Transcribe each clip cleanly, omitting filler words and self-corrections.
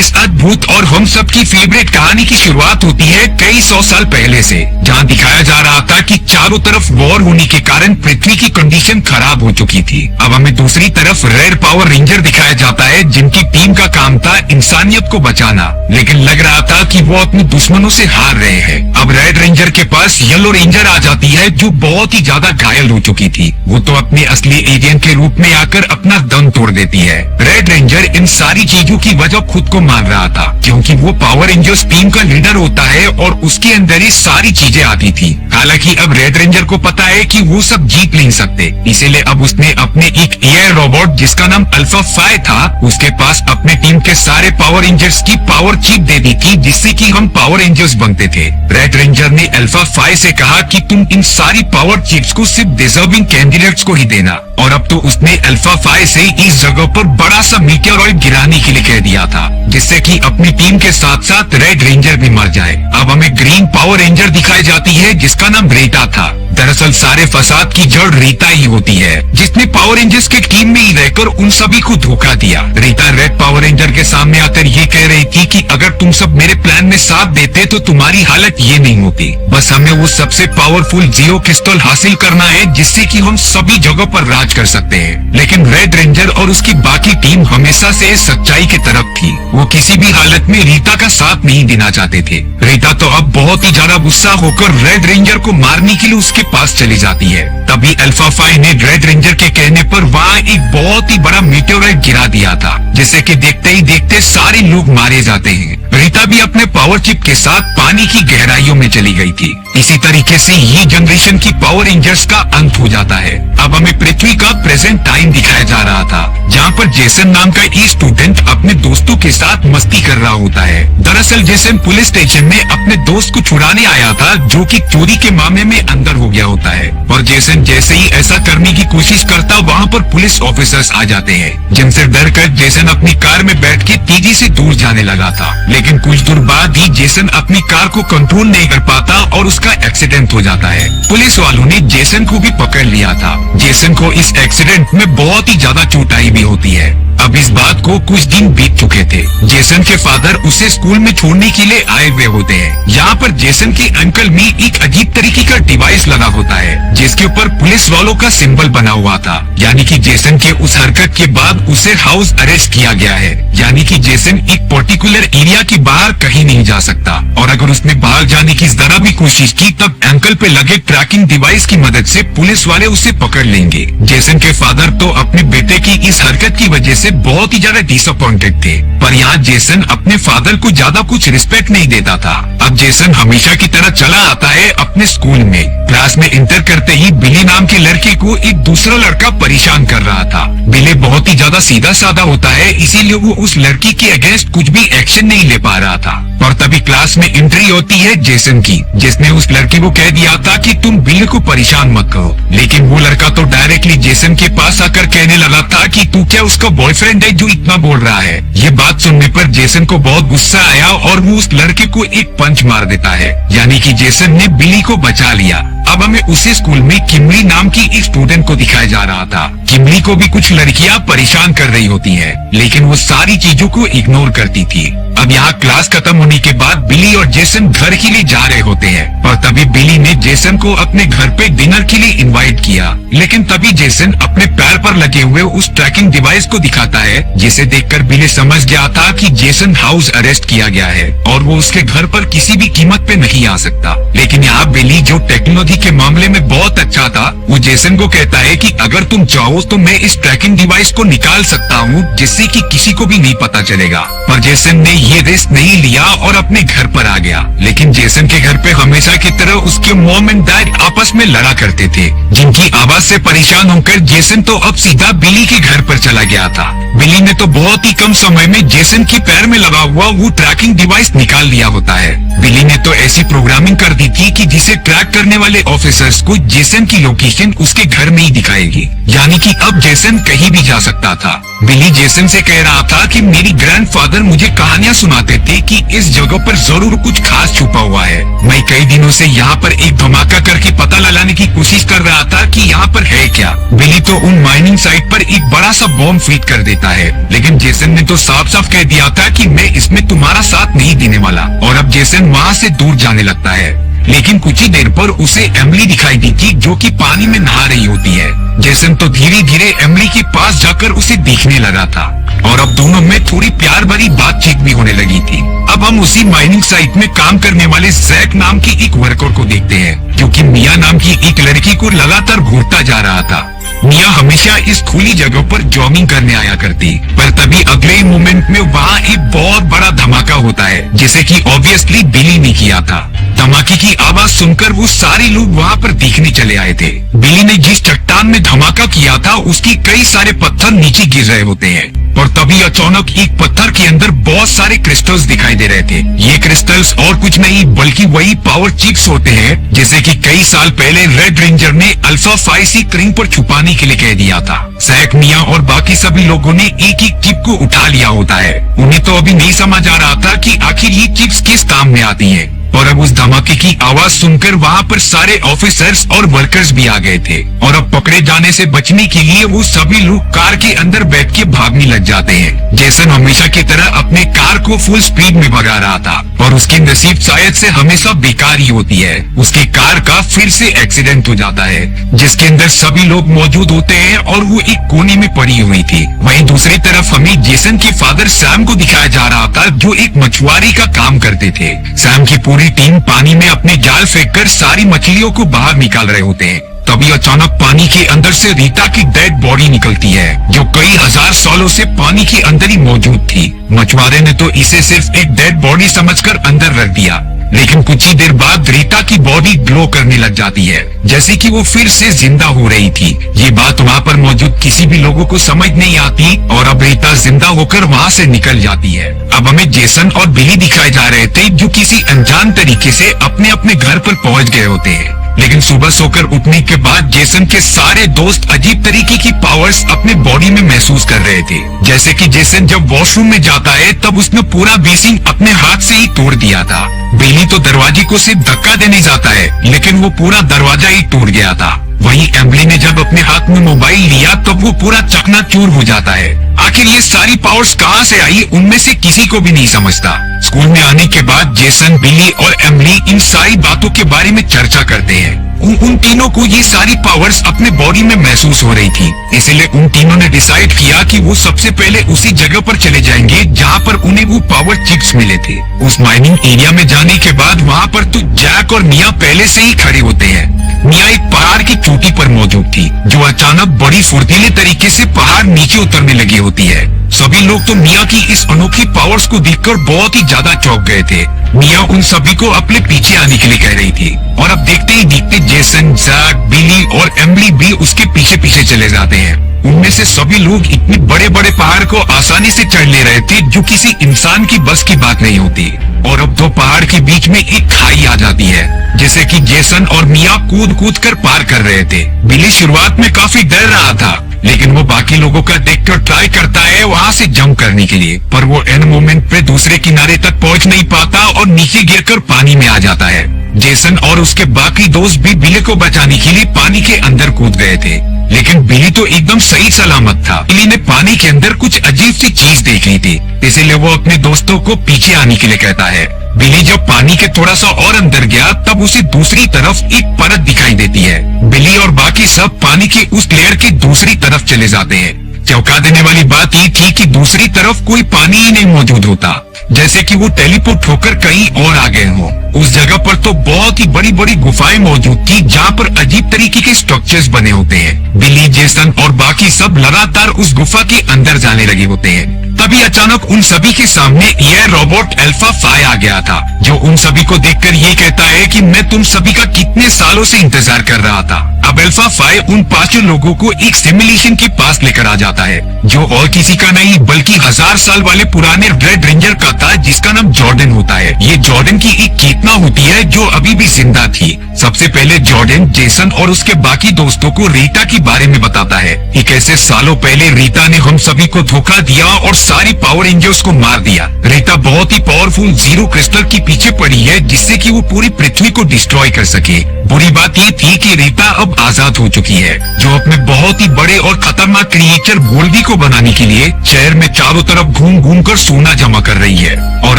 इस अद्भुत और हम सबकी फेवरेट कहानी की शुरुआत होती है कई 100 साल पहले से, जहां दिखाया जा रहा था कि चारों तरफ वॉर होने के कारण पृथ्वी की कंडीशन खराब हो चुकी थी। अब हमें दूसरी तरफ रेड पावर रेंजर दिखाया जाता है, जिनकी टीम का काम था इंसानियत को बचाना, लेकिन लग रहा था कि वो अपने दुश्मनों से हार रहे हैं। अब रेड रेंजर के पास येलो रेंजर आ जाती है, जो बहुत ही ज्यादा घायल हो चुकी थी। वो तो अपने असली एजेंट के रूप में आकर अपना दम तोड़ देती है। रेड रेंजर इन सारी चीजों की वजह खुद को मान रहा था, क्योंकि वो पावर रेंजर्स टीम का लीडर होता है और उसके अंदर ही सारी चीजें आती थी। हालांकि अब रेड रेंजर को पता है कि वो सब जीत नहीं सकते, इसीलिए अब उसने अपने एक एआई रोबोट जिसका नाम अल्फा 5 था, उसके पास अपने टीम के सारे पावर रेंजर्स की पावर चिप दे दी थी, जिससे कि हम पावर रेंजर्स बनते थे। रेड रेंजर ने अल्फा 5 से कहा कि तुम इन सारी पावर चिप्स को सिर्फ डिजर्विंग कैंडिडेट्स को ही देना, और अब तो उसने अल्फा 5 से इस जगह पर बड़ा सा मीटेओरॉइड गिराने के लिए कह दिया था, जिससे कि अपनी टीम के साथ साथ रेड रेंजर भी मर जाए। अब हमें ग्रीन पावर रेंजर दिखाई जाती है, जिसका नाम रीता था। दरअसल सारे फसाद की जड़ रीता ही होती है, जिसने पावर रेंजर्स के टीम में ही रहकर उन सभी को धोखा दिया। रीता रेड पावर रेंजर के सामने आकर ये कह रही थी कि अगर तुम सब मेरे प्लान में साथ देते तो तुम्हारी हालत ये नहीं होती। बस हमें वो सबसे पावरफुल जियो क्रिस्टल हासिल करना है, जिससे कि हम सभी जगह पर राज कर सकते हैं। लेकिन रेड रेंजर और उसकी बाकी टीम हमेशा से सच्चाई की तरफ थी। वो किसी भी हालत में रीता का साथ नहीं देना चाहते थे। रीता तो अब बहुत ही ज्यादा गुस्सा होकर रेड रेंजर को मारने के लिए उसके पास चली जाती है। तभी अल्फा 5 ने रेड रेंजर के कहने पर वहाँ एक बहुत ही बड़ा मीटेओरॉइड गिरा दिया था, जिससे कि देखते ही देखते सारे लोग मारे जाते हैं। रीता भी अपने पावर चिप के साथ पानी की गहराइयों में चली गई थी। इसी तरीके से ये जनरेशन की पावर रेंजर्स का अंत हो जाता है। अब हमें पृथ्वी का प्रेजेंट टाइम दिखाया जा रहा था, जहाँ पर जेसन नाम का एक स्टूडेंट अपने दोस्तों के साथ मस्ती कर रहा होता है। दरअसल जेसन पुलिस स्टेशन में अपने दोस्त को छुड़ाने आया था, जो कि चोरी के मामले में अंदर हो गया होता है। और जेसन जैसे ही ऐसा करने की कोशिश करता, वहाँ पर पुलिस ऑफिसर्स आ जाते हैं, जिनसे डर कर जेसन अपनी कार में बैठ के तेजी से दूर जाने लगा था। लेकिन कुछ दूर बाद ही जेसन अपनी कार को कंट्रोल नहीं कर पाता और उसका एक्सीडेंट हो जाता है। पुलिस वालों ने जेसन को भी पकड़ लिया था। जेसन को इस एक्सीडेंट में बहुत ही ज्यादा चोट आई भी होती है। अब इस बात को कुछ दिन बीत चुके थे। जेसन के फादर उसे स्कूल में छोड़ने के लिए आए हुए होते हैं। यहाँ पर जेसन के अंकल में एक अजीब तरीके का डिवाइस लगा होता है, जिसके ऊपर पुलिस वालों का सिंबल बना हुआ था। यानी कि जेसन के उस हरकत के बाद उसे हाउस अरेस्ट किया गया है। यानी कि जेसन एक पर्टिकुलर एरिया के बाहर कहीं नहीं जा सकता, और अगर उसने बाहर जाने की जरा भी कोशिश की, तब अंकल पे लगे ट्रैकिंग डिवाइस की मदद से पुलिस वाले उसे पकड़ लेंगे। जेसन के फादर तो अपने बेटे की इस हरकत की वजह से बहुत ही ज्यादा डिसअपॉइंटेड थे, पर यहाँ जेसन अपने फादर को ज्यादा कुछ रिस्पेक्ट नहीं देता था। अब जेसन हमेशा की तरह चला आता है अपने स्कूल में। क्लास में इंटर करते ही बिली नाम के लड़के को एक दूसरा लड़का परेशान कर रहा था। बिली बहुत ही ज्यादा सीधा साधा होता है, इसीलिए वो उस लड़की के अगेंस्ट कुछ भी एक्शन नहीं ले पा रहा था। और तभी क्लास में एंट्री होती है जेसन की, जिसने उस लड़के को कह दिया था कि तुम बिली को परेशान मत करो। लेकिन वो लड़का तो डायरेक्टली जेसन के पास आकर कहने लगा था कि तू क्या उसका बॉयफ्रेंड है जो इतना बोल रहा है। ये बात सुनने पर जेसन को बहुत गुस्सा आया और वो उस लड़के को एक पंच मार देता है। यानी कि जेसन ने बिली को बचा लिया। अब हमें उसी स्कूल में किमली नाम की एक स्टूडेंट को दिखाया जा रहा था। किमली को भी कुछ लड़कियां परेशान कर रही होती हैं, लेकिन वो सारी चीजों को इग्नोर करती थी। अब यहाँ क्लास खत्म होने के बाद बिली और जेसन घर के लिए जा रहे होते हैं, और तभी बिली ने जेसन को अपने घर पे डिनर के लिए इनवाइट किया। लेकिन तभी जेसन अपने पैर पर लगे हुए उस ट्रैकिंग डिवाइस को दिखाता है, जिसे देखकर बिली समझ गया था कि जेसन हाउस अरेस्ट किया गया है और वो उसके घर पर किसी भी कीमत पे नहीं आ सकता। लेकिन यहाँ बिली, जो टेक्नोलॉजी के मामले में बहुत अच्छा था, वो जेसन को कहता है कि अगर तुम चाहो तो मैं इस ट्रैकिंग डिवाइस को निकाल सकता हूँ, जिससे कि किसी को भी नहीं पता चलेगा। पर जेसन ने ये रिस्क नहीं लिया और अपने घर पर आ गया। लेकिन जेसन के घर पे हमेशा की तरह उसके मॉम एंड डैड आपस में लड़ा करते थे, जिनकी आवाज से परेशान होकर जेसन तो अब सीधा बिली के घर पर चला गया था। बिली ने तो बहुत ही कम समय में जेसन के पैर में लगा हुआ वो ट्रैकिंग डिवाइस निकाल लिया होता है। बिली ने तो ऐसी प्रोग्रामिंग कर दी थी कि जिसे ट्रैक करने वाले ऑफिसर्स को जेसन की लोकेशन उसके घर में ही दिखाएगी। यानी कि अब जेसन कहीं भी जा सकता था। बिली जेसन से कह रहा था कि मेरी ग्रैंडफादर मुझे कहानियां सुनाते थे कि इस जगह पर जरूर कुछ खास छुपा हुआ है। मैं कई दिनों से यहाँ पर एक धमाका करके पता लगाने की कोशिश कर रहा था कि यहाँ पर है क्या। बिली तो उन माइनिंग साइट पर एक बड़ा सा बॉम्ब फिट कर देता है, लेकिन जेसन ने तो साफ साफ कह दिया था कि मैं इसमें तुम्हारा साथ नहीं देने वाला। और अब जेसन वहाँ से दूर जाने लगता है, लेकिन कुछ ही देर पर उसे एमिली दिखाई दी थी जो कि पानी में नहा रही होती है। जेसन तो धीरे धीरे एमिली के पास जाकर उसे देखने लगा था और अब दोनों में थोड़ी प्यार भरी बातचीत भी होने लगी थी। अब हम उसी माइनिंग साइट में काम करने वाले जैक नाम की एक वर्कर को देखते हैं, जो कि मिया नाम की एक लड़की को लगातार घूरता जा रहा था। मिया हमेशा इस खुली जगह पर जॉगिंग करने आया करती, पर तभी अगले ही मोमेंट में वहाँ एक बहुत बड़ा धमाका होता है, जिसे कि ऑब्वियसली बिली ने किया था। धमाके की आवाज सुनकर वो सारे लोग वहाँ पर देखने चले आए थे। बिली ने जिस चट्टान में धमाका किया था उसकी कई सारे पत्थर नीचे गिर रहे होते हैं और तभी अचानक एक पत्थर के अंदर बहुत सारे क्रिस्टल्स दिखाई दे रहे थे। ये क्रिस्टल्स और कुछ नहीं बल्कि वही पावर चिप्स होते हैं, जैसे कि कई साल पहले रेड रेंजर ने अल्फा 5C क्रिंग पर छुपाने के लिए कह दिया था। जैक, मिया और बाकी सभी लोगों ने एक एक चिप को उठा लिया होता है। उन्हें तो अभी नहीं समझ आ रहा था कि आखिर ये चिप्स किस काम में आती हैं। और अब उस धमाके की आवाज सुनकर वहाँ पर सारे ऑफिसर्स और वर्कर्स भी आ गए थे और अब पकड़े जाने से बचने के लिए वो सभी लोग कार के अंदर बैठ के भागने लग जाते हैं। जेसन हमेशा की तरह अपने कार को फुल स्पीड में भगा रहा था और उसकी नसीब शायद से हमेशा बेकार ही होती है। उसकी कार का फिर से एक्सीडेंट हो जाता है, जिसके अंदर सभी लोग मौजूद होते हैं और वो एक कोने में पड़ी हुई थी। वहीं दूसरी तरफ हमें जेसन के फादर सैम को दिखाया जा रहा था, जो एक मछुआरे का काम करते थे। सैम की पूरी टीम पानी में अपने जाल फेंककर सारी मछलियों को बाहर निकाल रहे होते हैं। तभी अचानक पानी के अंदर से रीता की डेड बॉडी निकलती है, जो कई हजार सालों से पानी के अंदर ही मौजूद थी। मछुआरे ने तो इसे सिर्फ एक डेड बॉडी समझकर अंदर रख दिया, लेकिन कुछ ही देर बाद रीता की बॉडी ग्लो करने लग जाती है, जैसे कि वो फिर से जिंदा हो रही थी। ये बात वहाँ पर मौजूद किसी भी लोगों को समझ नहीं आती और अब रीता जिंदा होकर वहाँ से निकल जाती है। अब हमें जेसन और बिली दिखाए जा रहे थे, जो किसी अनजान तरीके से अपने अपने घर पर पहुँच गए होते हैं। लेकिन सुबह सोकर उठने के बाद जेसन के सारे दोस्त अजीब तरीके की पावर्स अपने बॉडी में महसूस कर रहे थे। जैसे कि जेसन जब वॉशरूम में जाता है तब उसने पूरा बेसिन अपने हाथ से ही तोड़ दिया था। बिली तो दरवाजे को सिर्फ धक्का देने जाता है, लेकिन वो पूरा दरवाजा ही टूट गया था। वहीं एमिली ने जब अपने हाथ में मोबाइल लिया तब वो पूरा चकनाचूर हो जाता है। आखिर ये सारी पावर्स कहाँ से आई, उनमें से किसी को भी नहीं समझता। स्कूल में आने के बाद जेसन, बिली और एमिली इन सारी बातों के बारे में चर्चा करते हैं। उन तीनों को ये सारी पावर्स अपने बॉडी में महसूस हो रही थी, इसलिए उन तीनों ने डिसाइड किया कि वो सबसे पहले उसी जगह पर चले जाएंगे जहाँ पर उन्हें वो पावर चिप्स मिले थे। उस माइनिंग एरिया में जाने के बाद वहाँ पर तो जैक और मिया पहले से ही खड़े होते हैं। मिया एक पहाड़ की चोटी पर मौजूद थी, जो अचानक बड़ी फुर्तीले तरीके से पहाड़ नीचे उतरने लगी होती है। सभी लोग तो मिया की इस अनोखी पावर्स को देखकर बहुत ही ज्यादा चौंक गए थे। मिया उन सभी को अपने पीछे आने के लिए कह रही थी और अब देखते ही देखते जेसन, जैक, बिली और एमिली भी उसके पीछे पीछे चले जाते हैं। उनमें से सभी लोग इतने बड़े बड़े पहाड़ को आसानी से चढ़ ले रहे थे, जो किसी इंसान की बस की बात नहीं होती। और अब दो पहाड़ के बीच में एक खाई आ जाती है, जैसे कि जेसन और मिया कूद कूद कर पार कर रहे थे। बिली शुरुआत में काफी डर रहा था, लेकिन वो बाकी लोगों का देखकर ट्राई करता है वहाँ से जंप करने के लिए, पर वो एंड मोमेंट पे दूसरे किनारे तक पहुँच नहीं पाता और नीचे गिरकर पानी में आ जाता है। जेसन और उसके बाकी दोस्त भी बिली को बचाने के लिए पानी के अंदर कूद गए थे, लेकिन बिली तो एकदम सही सलामत था। बिली ने पानी के अंदर कुछ अजीब सी चीज देख ली थी, इसीलिए वो अपने दोस्तों को पीछे आने के लिए कहता है। बिली जब पानी के थोड़ा सा और अंदर गया तब उसे दूसरी तरफ एक परत दिखाई देती है। बिली और बाकी सब पानी के उस लेयर के दूसरी तरफ चले जाते हैं। चौंका देने वाली बात ये थी कि दूसरी तरफ कोई पानी ही नहीं मौजूद होता, जैसे कि वो टेलीपोर्ट होकर कहीं और आ गए हों। उस जगह पर तो बहुत ही बड़ी बड़ी गुफाएं मौजूद थी, जहाँ पर अजीब तरीके के स्ट्रक्चर्स बने होते हैं। बिली, जेसन और बाकी सब लगातार उस गुफा के अंदर जाने लगे होते हैं। तभी अचानक उन सभी के सामने यह रोबोट अल्फा 5 आ गया था, जो उन सभी को देखकर ये कहता है कि मैं तुम सभी का कितने सालों से इंतजार कर रहा था। अब अल्फा 5 उन पांचों लोगों को एक सिमुलेशन के पास लेकर आ जाता है, जो और किसी का नहीं बल्कि 1000 साल वाले पुराने रेड रेंजर का था, जिसका नाम जॉर्डन होता है। ये जॉर्डन की एक चेतना होती है जो अभी भी जिंदा थी। सबसे पहले जॉर्डन, जेसन और उसके बाकी दोस्तों को रीता के बारे में बताता है कि कैसे सालों पहले रीता ने हम सभी को धोखा दिया और सारी पावर रेंजर्स को मार दिया। रीता रीता बहुत ही पावरफुल जीरो क्रिस्टल के पीछे पड़ी है जिससे कि वो पूरी पृथ्वी को डिस्ट्रॉय कर सके। बुरी बात ये थी कि रीता अब आजाद हो चुकी है, जो अपने बहुत ही बड़े और खतरनाक क्रिएचर गोल्डी को बनाने के लिए शहर में चारों तरफ घूम घूम कर सोना जमा कर रही है। और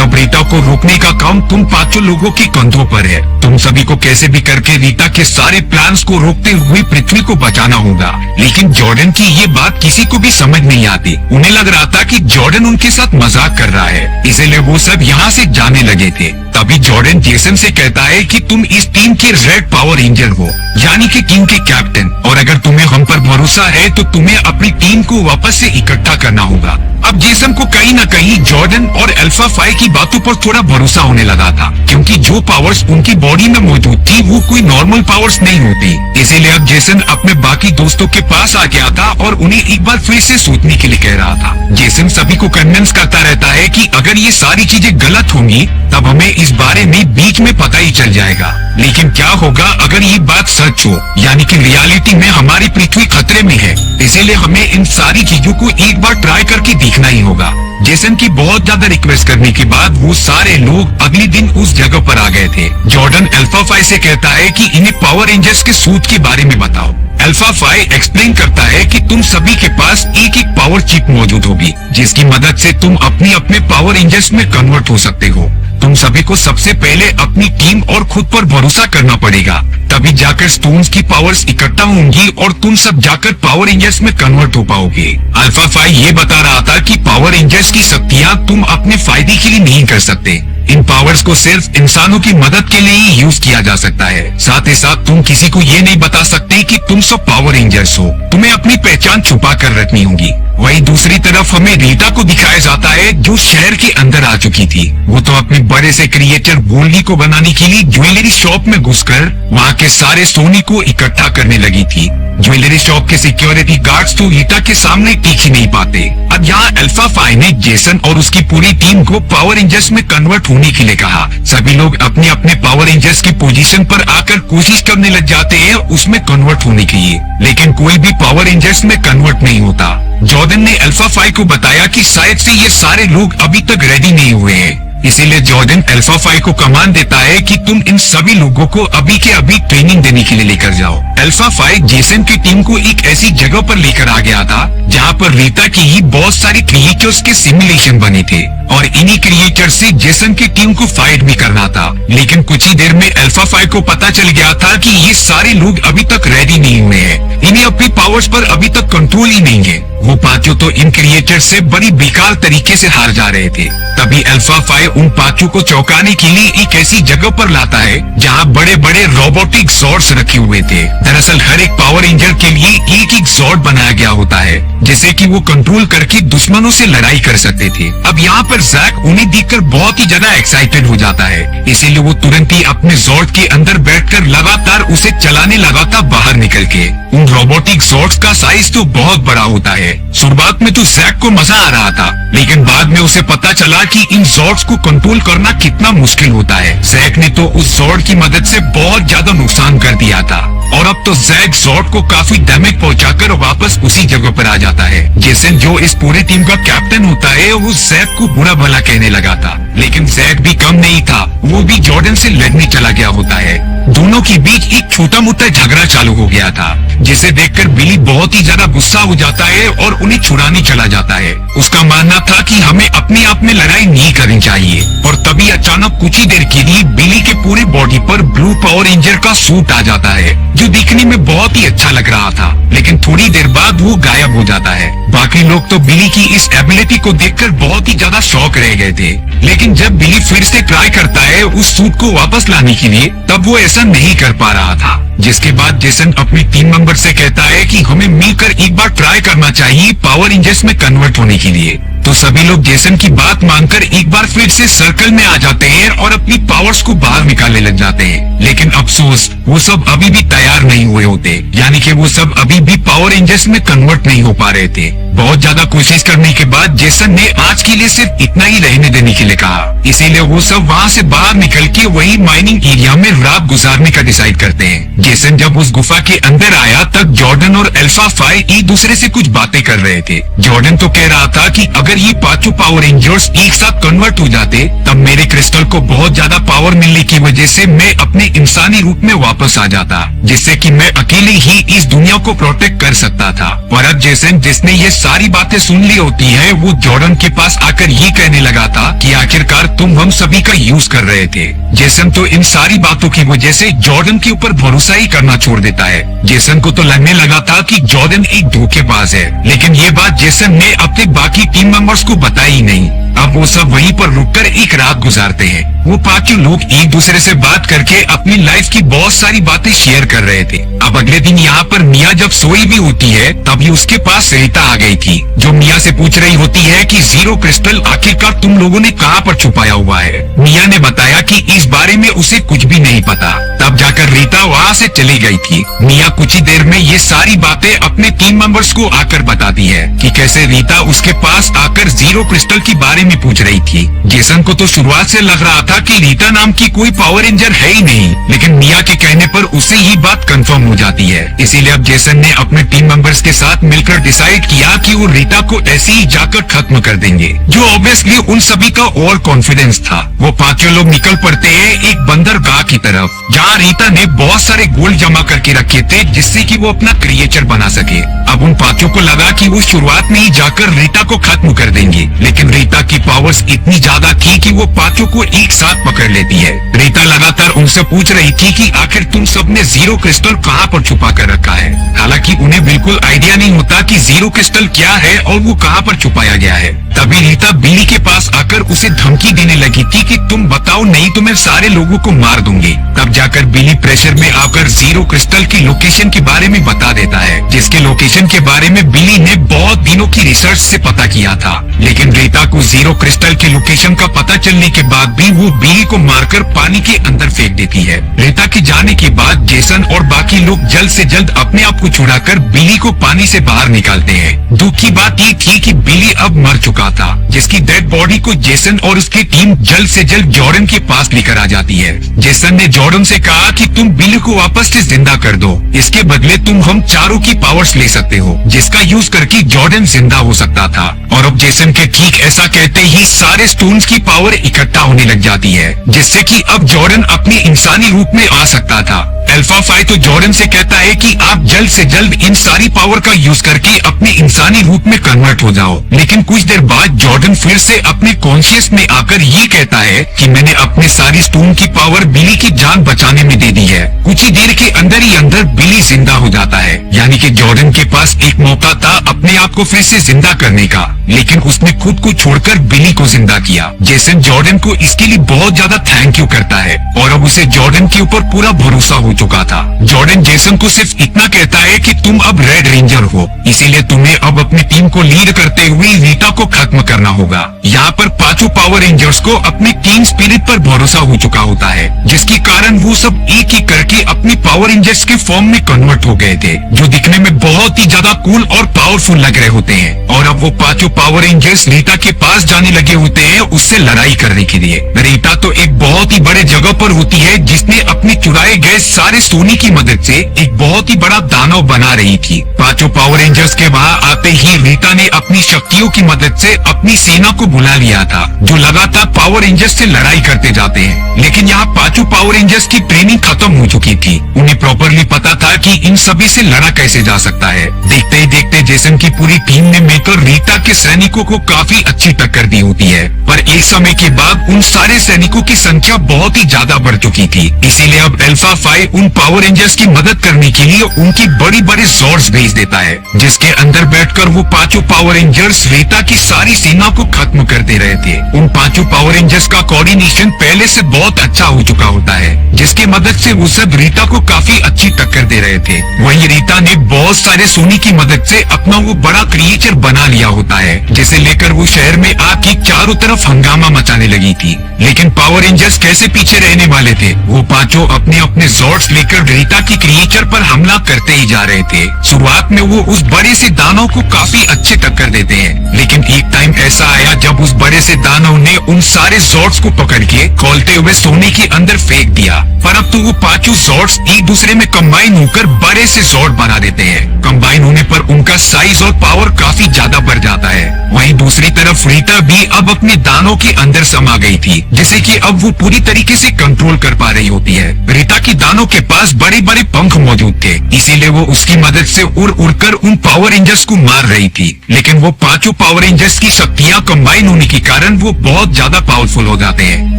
अब रीता को रोकने का काम तुम पांचों लोगों के कंधों पर है। तुम सभी को कैसे भी करके रीता के सारे प्लान्स को रोकते हुए पृथ्वी को बचाना होगा। लेकिन जॉर्डन की ये बात किसी को भी समझ नहीं आती। उन्हें लग रहा था कि जॉर्डन उनके साथ मजाक कर रहा है, इसीलिए वो सब यहाँ से जाने लगे थे। तभी जॉर्डन जेसन से कहता है कि तुम इस टीम के रेड पावर रेंजर हो, यानी कि टीम के कैप्टन, और अगर तुम्हें हम पर भरोसा है तो तुम्हें अपनी टीम को वापस से इकट्ठा करना होगा। अब जेसन को कहीं न कहीं जॉर्डन और अल्फा 5 की बातों पर थोड़ा भरोसा होने लगा था, क्योंकि जो पावर्स उनकी बॉडी में मौजूद थी वो कोई नॉर्मल पावर्स नहीं होती। इसीलिए अब जेसन अपने बाकी दोस्तों के पास आ गया था और उन्हें एक बार फिर से सोचने के लिए कह रहा था। जेसन सभी को कन्विंस करता रहता है कि अगर ये सारी चीजें गलत होंगी तब हमें इस बारे में बीच में पता ही चल जाएगा। लेकिन क्या होगा अगर ये बात सच हो, यानी कि रियलिटी में हमारी पृथ्वी खतरे में है। इसीलिए हमें इन सारी चीजों को एक बार ट्राई करके देखना ही होगा। जेसन की बहुत ज्यादा रिक्वेस्ट करने के बाद वो सारे लोग अगले दिन उस जगह पर आ गए थे। जॉर्डन अल्फा 5 से कहता है कि इन्हें पावर रेंजर्स के सूट के बारे में बताओ। अल्फा 5 एक्सप्लेन करता है कि तुम सभी के पास एक एक पावर चिप मौजूद होगी, जिसकी मदद से तुम अपने अपने पावर रेंजर्स में कन्वर्ट हो सकते हो। तुम सभी को सबसे पहले अपनी टीम और खुद पर भरोसा करना पड़ेगा, तभी जाकर स्टोन्स की पावर्स इकट्ठा होंगी और तुम सब जाकर पावर रेंजर्स में कन्वर्ट हो पाओगे। अल्फा 5 ये बता रहा था कि पावर रेंजर्स की शक्तियाँ तुम अपने फायदे के लिए नहीं कर सकते। इन पावर्स को सिर्फ इंसानों की मदद के लिए ही यूज किया जा सकता है। साथ ही साथ तुम किसी को ये नहीं बता सकते कि तुम सब पावर रेंजर्स हो। तुम्हें अपनी पहचान छुपा कर रखनी होगी। वहीं दूसरी तरफ हमें रीता को दिखाया जाता है, जो शहर के अंदर आ चुकी थी। वो तो अपने बड़े से क्रिएचर गोल्डी को बनाने के लिए ज्वेलरी शॉप में घुसकर वहाँ के सारे सोने को इकट्ठा करने लगी थी। ज्वेलरी शॉप के सिक्योरिटी गार्ड्स तो रीता के सामने टिक ही नहीं पाते। अब यहाँ अल्फा 5 ने जेसन और उसकी पूरी टीम को पावर रेंजर्स में कन्वर्ट होने के लिए कहा। सभी लोग अपने अपने पावर रेंजर्स की पोजीशन पर आकर कोशिश करने लग जाते हैं उसमें कन्वर्ट होने के लिए, लेकिन कोई भी पावर रेंजर्स में कन्वर्ट नहीं होता। जॉर्डन ने अल्फा 5 को बताया कि शायद से ये सारे लोग अभी तक रेडी नहीं हुए हैं। इसीलिए जॉर्डन अल्फा 5 को कमांड देता है कि तुम इन सभी लोगों को अभी के अभी ट्रेनिंग देने के लिए लेकर जाओ। अल्फा 5 जेसन की टीम को एक ऐसी जगह पर लेकर आ गया था जहां पर रीता की ही बहुत सारी क्रिएचर्स के सिमुलेशन बने थे और इन्हीं क्रिएचर से जेसन की टीम को फाइट भी करना था। लेकिन कुछ ही देर में अल्फा 5 को पता चल गया था कि ये सारे लोग अभी तक रेडी नहीं हुए हैं। इन्हें अपनी पावर्स पर अभी तक कंट्रोल ही नहीं है। वो पांचों तो इन क्रिएचर से बड़ी बेकार तरीके से हार जा रहे थे। तभी अल्फा 5 उन पांचों को चौंकाने के लिए एक ऐसी जगह पर लाता है जहां बड़े बड़े रोबोटिक सॉर्ड्स रखे हुए थे। दरअसल हर एक पावर रेंजर के लिए एक एक सॉर्ड बनाया गया होता है, जिसे कि वो कंट्रोल करके दुश्मनों से लड़ाई कर सकते थे। अब यहाँ पर जैक उन्हें देखकर बहुत ही ज्यादा एक्साइटेड हो जाता है, इसीलिए वो तुरंत ही अपने सॉर्ड के अंदर बैठकर लगातार उसे चलाने लगा था बाहर निकल के। उन रोबोटिक सॉर्ड्स का साइज तो बहुत बड़ा होता है। शुरुआत में तो जैक को मजा आ रहा था, लेकिन बाद में उसे पता चला कि इन सॉर्ड्स को कंट्रोल करना कितना मुश्किल होता है। जैक ने तो उस सॉर्ड की मदद से बहुत ज्यादा नुकसान कर दिया था और अब तो जैक सॉर्ड को काफी डैमेज पहुंचाकर वापस उसी जगह पर आ जाता है। जेसन जो इस पूरे टीम का कैप्टन होता है वो जैक को बुरा भला कहने लगा था, लेकिन जैक भी कम नहीं था, वो भी जॉर्डन से लड़ने चला गया होता है। दोनों के बीच एक छोटा मोटा झगड़ा चालू हो गया था, जिसे देखकर बिली बहुत ही ज्यादा गुस्सा हो जाता है और उन्हें छुड़ाने चला जाता है। उसका मानना था कि हमें अपने आप में लड़ाई नहीं करनी चाहिए और तभी अचानक कुछ ही देर के लिए बिली के पूरे बॉडी पर ब्लू पावर रेंजर का सूट आ जाता है, जो दिखने में बहुत ही अच्छा लग रहा था, लेकिन थोड़ी देर बाद वो गायब हो जाता है। बाकी लोग तो बिली की इस एबिलिटी को देखकर बहुत ही ज्यादा शॉक रह गए थे, लेकिन जब बिली फिर से ट्राई करता है उस सूट को वापस लाने के लिए, तब वो ऐसा नहीं कर पा रहा था। जिसके बाद जेसन अपनी टीम मेंबर से कहता है कि हमें मिलकर एक बार ट्राई करना चाहिए पावर रेंजर्स में कन्वर्ट होने के लिए। तो सभी लोग जेसन की बात मानकर एक बार फिर से सर्कल में आ जाते हैं और अपनी पावर्स को बाहर निकालने लग जाते हैं। लेकिन अफसोस वो सब अभी भी तैयार नहीं हुए होते, यानी कि वो सब अभी भी पावर रेंजर्स में कन्वर्ट नहीं हो पा रहे थे। बहुत ज्यादा कोशिश करने के बाद जेसन ने आज के लिए सिर्फ इतना ही रहने देने के लिए कहा, इसीलिए वो सब वहाँ से बाहर निकल के वही माइनिंग एरिया में रात गुजारने का डिसाइड करते हैं। जेसन जब उस गुफा के अंदर आया तब जॉर्डन और अल्फा 5 एक दूसरे से कुछ बातें कर रहे थे। जॉर्डन तो कह रहा था कि अगर ये पांचों पावर रेंजर्स एक साथ कन्वर्ट हो जाते तब मेरे क्रिस्टल को बहुत ज्यादा पावर मिलने की वजह से मैं अपने इंसानी रूप में वापस आ जाता, जिससे कि मैं अकेले ही इस दुनिया को प्रोटेक्ट कर सकता था। पर अब जेसन जिसने ये सारी बातें सुन ली होती है, वो जॉर्डन के पास आकर ये कहने लगा था कि आखिरकार तुम हम सभी का यूज कर रहे थे। जेसन तो इन सारी बातों की वजह से जॉर्डन के ऊपर भरोसा ही करना छोड़ देता है। जेसन को तो लगने लगा था कि जॉर्डन एक धोखेबाज है, लेकिन ये बात जेसन ने अपने बाकी टीम मेंबर्स को बताई नहीं। अब वो सब वहीं पर रुककर एक रात गुजारते हैं। वो पांचों लोग एक दूसरे से बात करके अपनी लाइफ की बहुत सारी बातें शेयर कर रहे थे। अब अगले दिन यहाँ पर मिया जब सोई भी होती है तभी उसके पास रीता आ गई थी, जो मिया से पूछ रही होती है कि जीरो क्रिस्टल आखिरकार तुम लोगों ने कहाँ पर छुपाया हुआ है। मिया ने बताया कि इस बारे में उसे कुछ भी नहीं पता। तब जाकर रीता वहाँ से चली गई थी। मिया कुछ ही देर में ये सारी बातें अपने टीम मेंबर्स को आकर बताती है कि कैसे रीता उसके पास आकर जीरो क्रिस्टल के बारे में पूछ रही थी। जेसन को तो शुरुआत से लग रहा था कि रीता नाम की कोई पावर रेंजर है ही नहीं, लेकिन मिया के कहने पर उसे ही बात कंफर्म हो जाती है। इसीलिए अब जेसन ने अपने टीम मेंबर्स के साथ मिलकर डिसाइड किया कि वो रीता को ऐसे ही जाकर खत्म कर देंगे, जो ऑब्वियसली उन सभी का और कॉन्फिडेंस था। वो पांचों लोग निकल पड़ते हैं एक बंदरगाह की तरफ, जहाँ रीता ने बहुत सारे गोल्ड जमा करके रखे थे जिससे कि वो अपना क्रिएचर बना सके। अब उन पांचों को लगा कि वो शुरुआत में ही जाकर रीता को खत्म कर देंगे, लेकिन रीता की पावर्स इतनी ज्यादा थी कि वो पांचों को एक साथ पकड़ लेती है। रीता लगातार उनसे पूछ रही थी कि आखिर तुम सबने जीरो क्रिस्टल कहाँ पर छुपा कर रखा है। हालांकि उन्हें बिल्कुल आइडिया नहीं होता कि जीरो क्रिस्टल क्या है और वो कहाँ पर छुपाया गया है। तभी रीता बिली के पास आकर उसे धमकी देने लगी थी कि तुम बताओ नहीं तो मैं सारे लोगों को मार दूंगी। तब जाकर बिली प्रेशर में आकर जीरो क्रिस्टल की लोकेशन के बारे में बता देता है, जिसके लोकेशन के बारे में बिली ने बहुत दिनों की रिसर्च से पता किया था। लेकिन रीता को जीरो क्रिस्टल की लोकेशन का पता चलने के बाद भी वो बिली को मारकर पानी के अंदर फेंक देती है। रीता के जाने के बाद जेसन और बाकी लोग जल्द से जल्द अपने आप को छुड़ाकर बिली को पानी से बाहर निकालते हैं। दुख की बात ये थी कि बिली अब मर चुका था, जिसकी डेड बॉडी को जेसन और उसकी टीम जल्द से जल्द जॉर्डन के पास लेकर आ जाती है। जेसन ने जॉर्डन से कहा कि तुम बिली को वापस से जिंदा कर दो, इसके बदले तुम हम चारों की पावर्स ले सकते हो, जिसका यूज करके जॉर्डन जिंदा हो सकता था। और अब जेसन के ठीक ऐसा कहते ही सारे स्टोन्स की पावर इकट्ठा होने लग जाती है, जिससे कि अब जॉर्डन अपने इंसानी रूप में आ सकता था। अल्फा 5 तो जॉर्डन से कहता है कि आप जल्द से जल्द इन सारी पावर का यूज करके अपने इंसानी रूप में कन्वर्ट हो जाओ। लेकिन कुछ देर बाद जॉर्डन फिर से अपने कॉन्शियस में आकर ये कहता है कि मैंने अपने सारी स्टोन की पावर बिली की जान बचाने में दे दी है। कुछ ही देर के अंदर ही अंदर बिली जिंदा हो जाता है, यानी कि जॉर्डन के पास एक मौका था अपने आप को फिर से जिंदा करने का, लेकिन उसने खुद को छोड़कर बिली को जिंदा किया। जेसन जॉर्डन को इसके लिए बहुत ज्यादा थैंक यू करता है और अब उसे जॉर्डन के ऊपर पूरा भरोसा हो चुका था। जॉर्डन जेसन को सिर्फ इतना कहता है कि तुम अब रेड रेंजर हो, इसीलिए तुम्हें अब अपनी टीम को लीड करते हुए रीता को खत्म करना होगा। यहाँ पर पांचों पावर रेंजर्स को अपनी टीम स्पिरिट पर भरोसा हो चुका होता है, जिसके कारण वो सब एक एक करके अपनी पावर रेंजर्स के फॉर्म में कन्वर्ट हो गए थे, जो दिखने में बहुत ही ज्यादा कूल और पावरफुल लग रहे होते हैं। और अब वो पांचों पावर रेंजर्स रीता के पास जाने लगे होते हैं उससे लड़ाई करने के लिए। रीता तो एक बहुत ही बड़े जगह पर होती है, जिसने अपने चुराए गए सारे सोने की मदद से एक बहुत ही बड़ा दानव बना रही थी। पांचों पावर रेंजर्स के वहाँ आते ही रीता ने अपनी शक्तियों की मदद से अपनी सेना को बुला लिया था, जो लगातार पावर रेंजर्स से लड़ाई करते जाते हैं। लेकिन यहाँ पांचों पावर रेंजर्स की ट्रेनिंग खत्म हो चुकी थी, उन्हें प्रॉपरली पता था कि इन सभी से लड़ा कैसे जा सकता है। देखते ही देखते जेसन की पूरी टीम ने मिलकर रीता के सैनिकों को काफी अच्छी टक्कर दी होती है, पर एक समय के बाद उन सारे सैनिकों की संख्या बहुत ही ज्यादा बढ़ चुकी थी। इसीलिए अब अल्फा 5 उन पावर रेंजर्स की मदद करने के लिए उनकी बड़ी बड़ी जॉर्ड्स भेज देता है, जिसके अंदर बैठकर वो पांचों पावर रेंजर्स रीता की सारी सेना को खत्म करते रहे थे। उन पांचों पावर रेंजर्स का कोऑर्डिनेशन पहले से बहुत अच्छा हो चुका होता है, जिसकी मदद से वो सब रीता को काफी अच्छी टक्कर दे रहे थे। वहीं रीता ने बहुत सारे सोने की मदद से अपना वो बड़ा क्रिएचर बना लिया होता है, जिसे लेकर वो शहर में आके चारों तरफ हंगामा मचाने लगी थी। लेकिन पावर रेंजर्स कैसे पीछे रहने वाले थे, वो पांचों अपने अपने जॉर्ड्स जोर्ड्स लेकर रीता की क्रिएचर पर हमला करते ही जा रहे थे। शुरुआत में वो उस बड़े से दानव को काफी अच्छे टक्कर देते हैं, लेकिन एक टाइम ऐसा आया जब उस बड़े से दानव ने उन सारे जोर्ड्स को पकड़ के खोलते हुए सोने के अंदर फेंक दिया। पर अब तो वो पांचों जोर्ड्स एक दूसरे में कंबाइन होकर बड़े से जोर्ड बना देते हैं। कंबाइन होने पर उनका साइज और पावर काफी ज्यादा बढ़ जाता है। वहीं दूसरी तरफ रीता भी अब अपने दानों के अंदर समा गई थी, जिसे कि अब वो पूरी तरीके से कंट्रोल कर पा रही होती है। रीता की दानों के पास बड़े बड़े पंख मौजूद थे, इसीलिए वो उसकी मदद से उड़ उड़कर उन पावर रेंजर्स को मार रही थी। लेकिन वो पांचों पावर रेंजर्स की शक्तियां कंबाइन होने के कारण वो बहुत ज्यादा पावरफुल हो जाते हैं।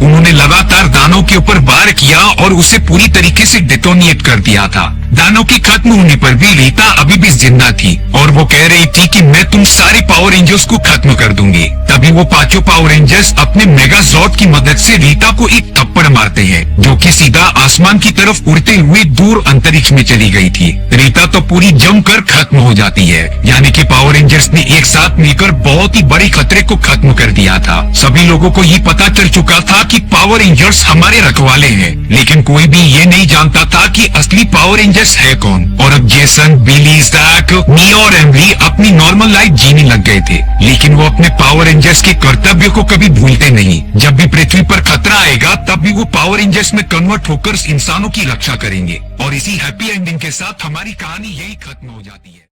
उन्होंने लगातार दानों के ऊपर वार किया और उसे पूरी तरीके से डिटोनिएट कर दिया था। दानों की खत्म होने पर भी रीता अभी भी जिंदा थी और वो कह रही थी कि मैं तुम सारे पावर रेंजर्स को खत्म कर दूंगी। तभी वो पांचों पावर रेंजर्स अपने मेगाजॉर्ड की मदद से रीता को एक थप्पड़ मारते हैं, जो कि सीधा आसमान की तरफ उड़ते हुए दूर अंतरिक्ष में चली गई थी। रीता तो पूरी जमकर खत्म हो जाती है, यानी कि पावर रेंजर्स ने एक साथ मिलकर बहुत ही बड़े खतरे को खत्म कर दिया था। सभी लोगों को ये पता चल चुका था कि पावर रेंजर्स हमारे रखवाले हैं, लेकिन कोई भी ये नहीं जानता था कि असली पावर रेंजर्स है कौन। और अब जेसन, बिली, ज़ैक, नियो और एमली अपनी नॉर्मल लाइफ जीने लग गए थे, लेकिन वो अपने पावर रेंजर्स के कर्तव्य को कभी भूलते नहीं। जब भी पृथ्वी पर खतरा आएगा तब भी वो पावर रेंजर्स में कन्वर्ट होकर इंसानों की रक्षा करेंगे। और इसी हैप्पी एंडिंग के साथ हमारी कहानी यही खत्म हो जाती है।